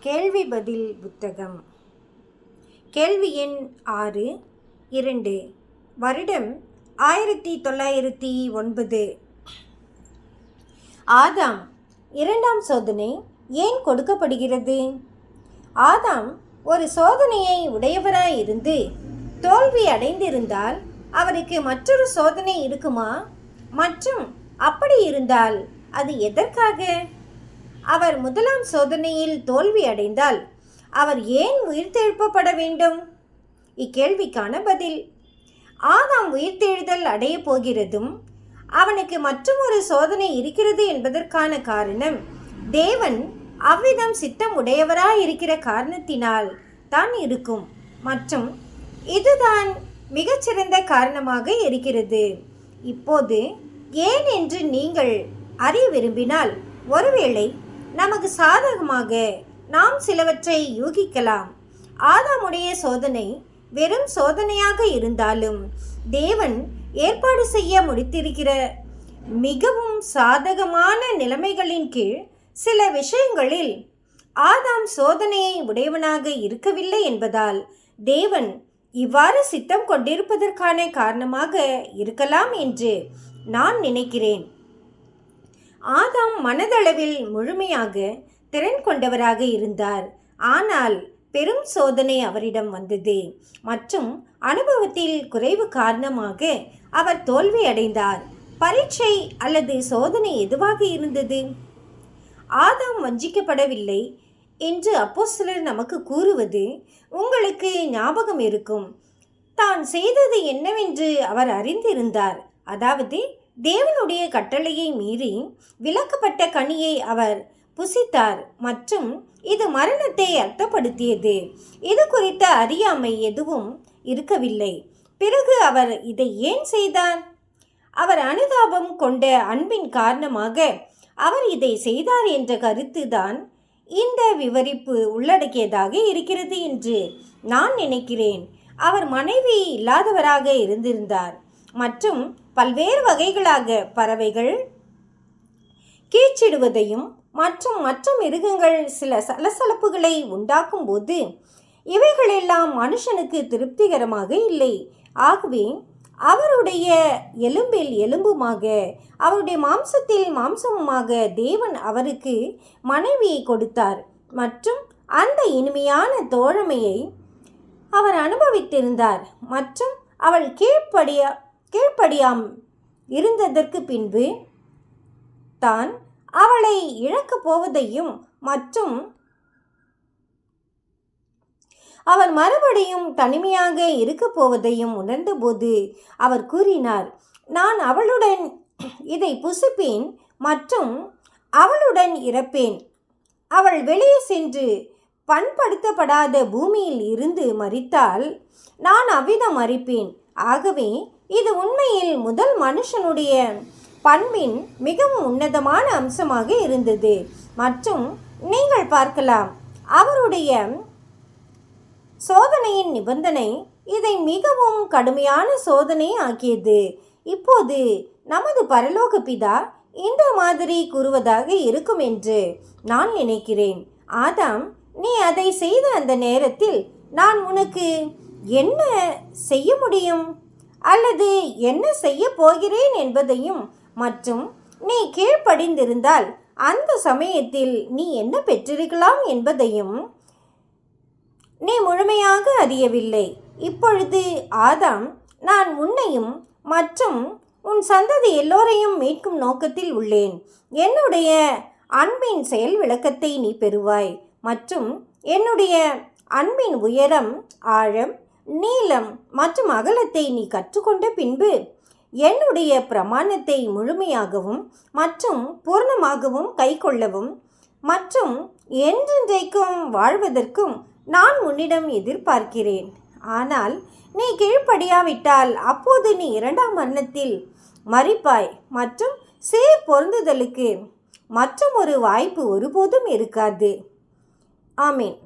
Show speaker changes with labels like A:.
A: கேள்வி பதில் புத்தகம். கேள்வி எண் 6, 2. வருடம் 1909. ஆதாம், இரண்டாம் சோதனை ஏன் கொடுக்கப்படுகிறது? ஆதாம் ஒரு சோதனையை உடையவராயிருந்து தோல்வி அடைந்திருந்தால் அவருக்கு மற்றொரு சோதனை இருக்குமா? மற்றும் அப்படி இருந்தால் அது எதற்காக? அவர் முதலாம் சோதனையில் தோல்வி அடைந்தால் அவர் ஏன் உயிர்த்தெழுப்பப்பட வேண்டும்? இக்கேள்விக்கான பதில்: ஆதாம் உயிர்த்தெழுதல் அடைய போகிறதும் அவனுக்கு மற்றொரு சோதனை இருக்கிறது என்பதற்கான காரணம் தேவன் அவ்விதம் சித்தம் உடையவராயிருக்கிற காரணத்தினால் தான் இருக்கும். மற்றும் இதுதான் மிகச்சிறந்த காரணமாக இருக்கிறது. இப்போது ஏன் என்று நீங்கள் அறிய விரும்பினால், ஒருவேளை நமக்கு சாதகமாக நாம் சிலவற்றை யூகிக்கலாம். ஆதாமுடைய சோதனை வெறும் சோதனையாக இருந்தாலும் தேவன் ஏற்பாடு செய்ய முடித்திருக்கிற மிகவும் சாதகமான நிலைமைகளின் கீழ் சில விஷயங்களில் ஆதாம் சோதனையை உடையவனாக இருக்கவில்லை என்பதால் தேவன் இவ்வாறு சித்தம் கொண்டிருப்பதற்கான காரணமாக இருக்கலாம் என்று நான் நினைக்கிறேன். ஆதாம் மனதளவில் முழுமையாக திறன் கொண்டவராக இருந்தார். ஆனால் பெரும் சோதனை அவரிடம் வந்தது மற்றும் அனுபவத்தில் குறைவு காரணமாக அவர் தோல்வி அடைந்தார். பரீட்சை அல்லது சோதனை எதுவாக இருந்தது? ஆதாம் வஞ்சிக்கப்படவில்லை என்று அப்போஸ்தலர் நமக்கு கூறுவது உங்களுக்கு ஞாபகம் இருக்கும். தான் செய்தது என்னவென்று அவர் அறிந்திருந்தார். அதாவது தேவனுடைய கட்டளையை மீறி விலக்கப்பட்ட கனியை அவர் புசித்தார் மற்றும் இது மரணத்தை அர்த்தப்படுத்தியது. இது குறித்த அறியாமை எதுவும் இருக்கவில்லை. பிறகு அவர் இதை ஏன் செய்தார்? அவர் அனுதாபம் கொண்ட அன்பின் காரணமாக அவர் இதை செய்தார் என்ற கருத்து தான் இந்த விவரிப்பு உள்ளடக்கியதாக இருக்கிறது என்று நான் நினைக்கிறேன். அவர் மனைவி இல்லாதவராக இருந்திருந்தார் மற்றும் பல்வேறு வகைகளாக பறவைகள் கீச்சிடுவதையும் மற்றும் மற்ற மிருகங்கள் சில சலசலப்புகளை உண்டாக்கும் போது இவைகளெல்லாம் மனுஷனுக்கு திருப்திகரமாக இல்லை. ஆகவே அவருடைய எலும்பில் எலும்புமாக, அவருடைய மாம்சத்தில் மாம்சமுமாக தேவன் அவருக்கு மனைவியை கொடுத்தார் மற்றும் அந்த இனிமையான தோழமையை அவர் அனுபவித்திருந்தார். மற்றும் அவள் கீழ்ப்படியாம் இருந்ததற்கு பின்பு தான் அவளை இழக்கப் போவதையும் மற்றும் அவர் மறுபடியும் தனிமையாக இருக்கப் போவதையும் உணர்ந்தபோது அவர் கூறினார், நான் அவளுடன் இதை புசிப்பேன் மற்றும் அவளுடன் இறப்பேன். அவள் வெளியே சென்று பண்படுத்தப்படாத பூமியில் இருந்து மரித்தால் நான் அவ்விதம் மரிப்பேன். ஆகவே இது உண்மையில் முதல் மனுஷனுடைய பண்பின் மிகவும் உன்னதமான அம்சமாக இருந்தது. மற்றும் நீங்கள் பார்க்கலாம், அவருடைய சோதனையின் நிபந்தனை இதை மிகவும் கடுமையான சோதனை ஆக்கியது. இப்போது நமது பரலோக பிதா இந்த மாதிரி கூறுவதாக இருக்கும் என்று நான் நினைக்கிறேன். ஆதாம், நீ அதை செய்த அந்த நேரத்தில் நான் உனக்கு என்ன செய்ய முடியும் அல்லது என்ன செய்ய போகிறேன் என்பதையும் மற்றும் நீ கீழ்ப்படிந்திருந்தால் அந்த சமயத்தில் நீ என்ன பெற்றிருக்கலாம் என்பதையும் நீ முழுமையாக அறியவில்லை. இப்பொழுது ஆதாம், நான் உன்னையும் மற்றும் உன் சந்ததி எல்லோரையும் மீட்கும் நோக்கத்தில் உள்ளேன். என்னுடைய அன்பின் செயல் விளக்கத்தை நீ பெறுவாய் மற்றும் என்னுடைய அன்பின் உயரம், ஆழம், நீளம் மற்றும் அகலத்தை நீ கற்றுக்கொண்ட பின்பு என்னுடைய பிரமாணத்தை முழுமையாகவும் மற்றும் பூர்ணமாகவும் கைக்கொள்ளவும் மற்றும் என்றென்றைக்கும் வாழ்வதற்கும் நான் உன்னிடம் எதிர்பார்க்கிறேன். ஆனால் நீ கீழ்ப்படியாவிட்டால் அப்போது நீ இரண்டாம் மரணத்தில் மரிப்பாய் மற்றும் சேர் பொருந்துதலுக்கு மற்றும் ஒரு வாய்ப்பு ஒருபோதும் இருக்காது. ஆமீன்.